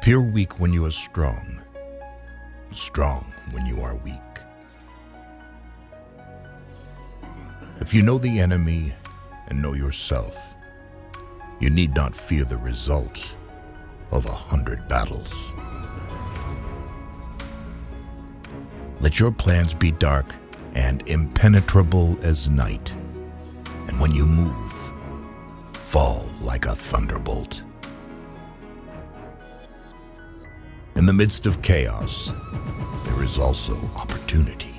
Appear weak when you are strong, strong when you are weak. If you know the enemy and know yourself, you need not fear the results of 100 battles. Let your plans be dark and impenetrable as night, and when you move, fall like a thunderbolt. In the midst of chaos, there is also opportunity.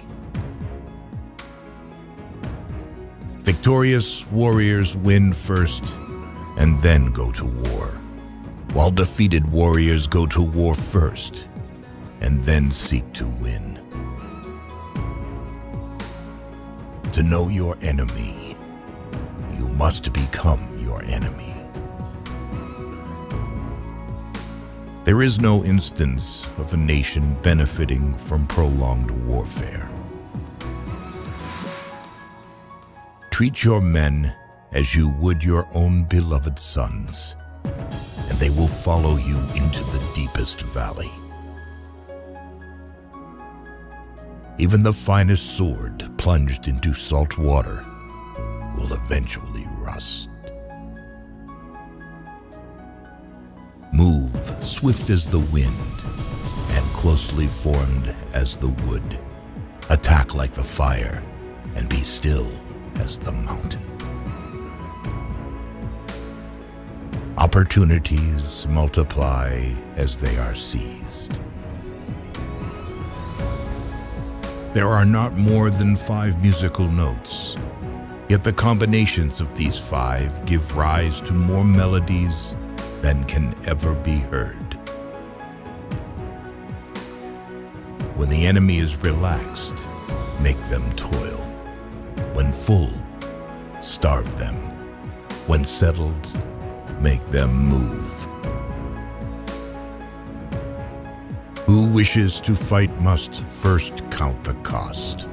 Victorious warriors win first and then go to war, while defeated warriors go to war first and then seek to win. To know your enemy, you must become your enemy. There is no instance of a nation benefiting from prolonged warfare. Treat your men as you would your own beloved sons, and they will follow you into the deepest valley. Even the finest sword plunged into salt water will eventually rust. Move swift as the wind and closely formed as the wood. Attack like the fire and be still as the mountain. Opportunities multiply as they are seized. There are not more than 5 musical notes, yet the combinations of these 5 give rise to more melodies than can ever be heard. When the enemy is relaxed, make them toil. When full, starve them. When settled, make them move. Who wishes to fight must first count the cost.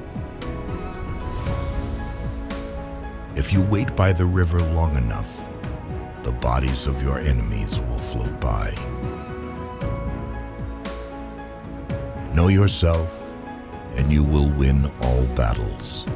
If you wait by the river long enough, the bodies of your enemies will float by. Know yourself, and you will win all battles.